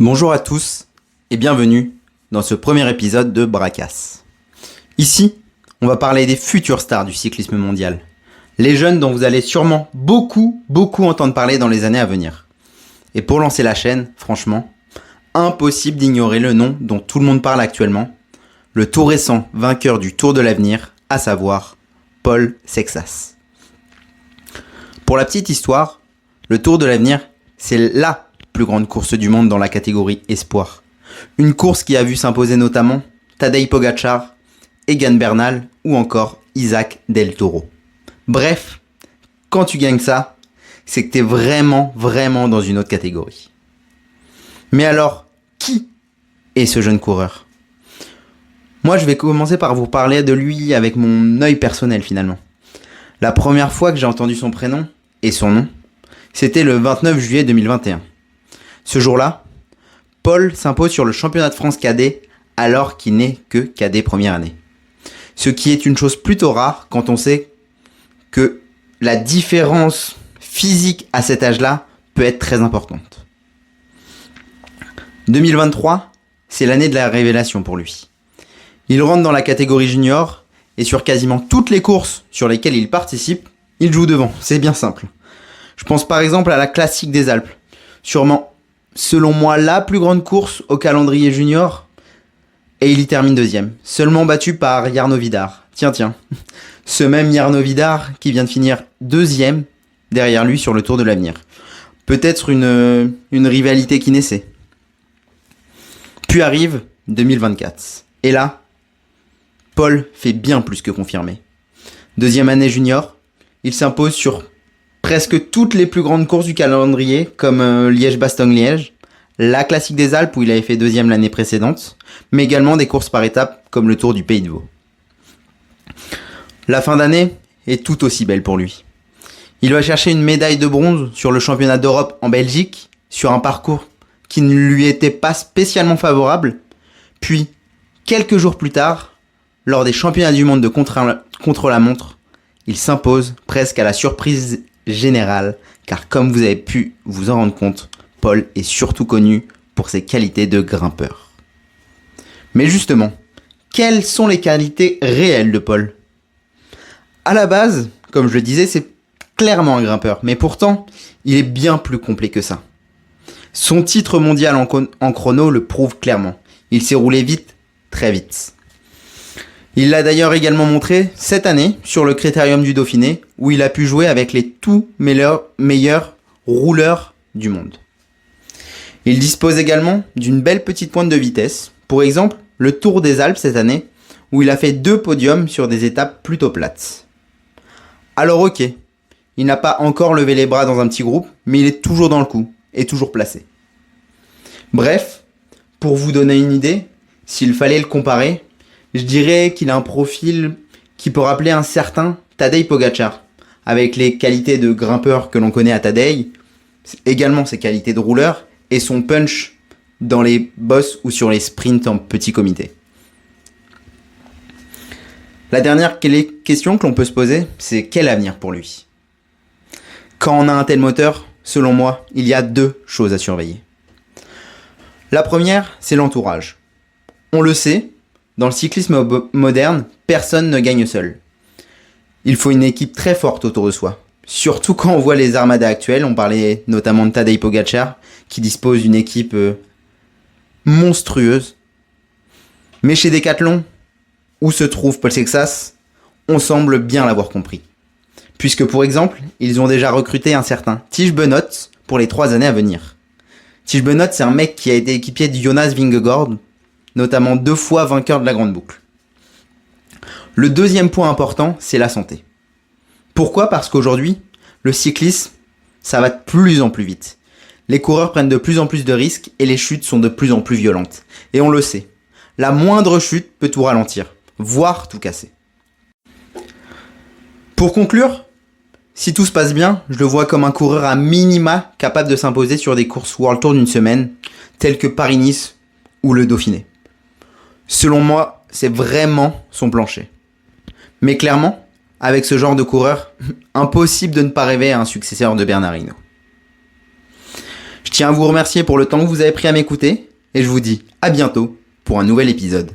Bonjour à tous et bienvenue dans ce premier épisode de Bracas. Ici, on va parler des futures stars du cyclisme mondial. Les jeunes dont vous allez sûrement beaucoup entendre parler dans les années à venir. Et pour lancer la chaîne, franchement, impossible d'ignorer le nom dont tout le monde parle actuellement, le tout récent vainqueur du Tour de l'Avenir, à savoir Paul Sexas. Pour la petite histoire, le Tour de l'Avenir, c'est la plus grande course du monde dans la catégorie espoir. Une course qui a vu s'imposer notamment Tadej Pogačar, Egan Bernal ou encore Isaac Del Toro. Bref, quand tu gagnes ça, c'est que t'es vraiment dans une autre catégorie. Mais alors, qui est ce jeune coureur ? Moi, je vais commencer par vous parler de lui avec mon œil personnel finalement. La première fois que j'ai entendu son prénom et son nom, c'était le 29 juillet 2021. Ce jour-là, Paul s'impose sur le championnat de France cadet alors qu'il n'est que cadet première année. Ce qui est une chose plutôt rare quand on sait que la différence physique à cet âge-là peut être très importante. 2023, c'est l'année de la révélation pour lui. Il rentre dans la catégorie junior et sur quasiment toutes les courses sur lesquelles il participe, il joue devant, c'est bien simple. Je pense par exemple à la Classique des Alpes, sûrement selon moi la plus grande course au calendrier junior, et il y termine deuxième, seulement battu par Jarno Vidar. Tiens, ce même Jarno Vidar qui vient de finir deuxième derrière lui sur le Tour de l'Avenir. Peut-être une rivalité qui naissait. Puis arrive 2024, et là, Paul fait bien plus que confirmer. Deuxième année junior, il s'impose sur presque toutes les plus grandes courses du calendrier, comme Liège-Bastogne-Liège, la Classique des Alpes où il avait fait deuxième l'année précédente, mais également des courses par étapes comme le Tour du Pays de Vaud. La fin d'année est tout aussi belle pour lui. Il va chercher une médaille de bronze sur le championnat d'Europe en Belgique, sur un parcours qui ne lui était pas spécialement favorable, puis, quelques jours plus tard, lors des championnats du monde de contre-la-montre, il s'impose presque à la surprise générale, car comme vous avez pu vous en rendre compte, Paul est surtout connu pour ses qualités de grimpeur. Mais justement, quelles sont les qualités réelles de Paul ? À la base, comme je le disais, c'est clairement un grimpeur, mais pourtant, il est bien plus complet que ça. Son titre mondial en chrono le prouve clairement. Il s'est roulé vite, très vite. Il l'a d'ailleurs également montré cette année sur le Critérium du Dauphiné, où il a pu jouer avec les tout meilleurs rouleurs du monde. Il dispose également d'une belle petite pointe de vitesse, pour exemple le Tour des Alpes cette année, où il a fait 2 podiums sur des étapes plutôt plates. Alors ok, il n'a pas encore levé les bras dans un petit groupe, mais il est toujours dans le coup, et toujours placé. Bref, pour vous donner une idée, s'il fallait le comparer, je dirais qu'il a un profil qui peut rappeler un certain Tadej Pogačar, avec les qualités de grimpeur que l'on connaît à Tadej, également ses qualités de rouleur et son punch dans les bosses ou sur les sprints en petit comité. La dernière question que l'on peut se poser, c'est quel avenir pour lui ? Quand on a un tel moteur, selon moi, il y a 2 choses à surveiller. La première, c'est l'entourage. On le sait, dans le cyclisme moderne, personne ne gagne seul. Il faut une équipe très forte autour de soi. Surtout quand on voit les armadas actuelles, on parlait notamment de Tadej Pogačar, qui dispose d'une équipe monstrueuse. Mais chez Decathlon, où se trouve Paul Sexas, on semble bien l'avoir compris. Puisque pour exemple, ils ont déjà recruté un certain Tiesj Benoot pour les 3 années à venir. Tiesj Benoot, c'est un mec qui a été équipier de Jonas Vingegaard, notamment 2 fois vainqueur de la Grande Boucle. Le deuxième point important, c'est la santé. Pourquoi ? Parce qu'aujourd'hui, le cyclisme, ça va de plus en plus vite. Les coureurs prennent de plus en plus de risques et les chutes sont de plus en plus violentes. Et on le sait, la moindre chute peut tout ralentir, voire tout casser. Pour conclure, si tout se passe bien, je le vois comme un coureur à minima capable de s'imposer sur des courses World Tour d'une semaine, telles que Paris-Nice ou le Dauphiné. Selon moi, c'est vraiment son plancher. Mais clairement, avec ce genre de coureur, impossible de ne pas rêver à un successeur de Bernard Hinault. Je tiens à vous remercier pour le temps que vous avez pris à m'écouter et je vous dis à bientôt pour un nouvel épisode.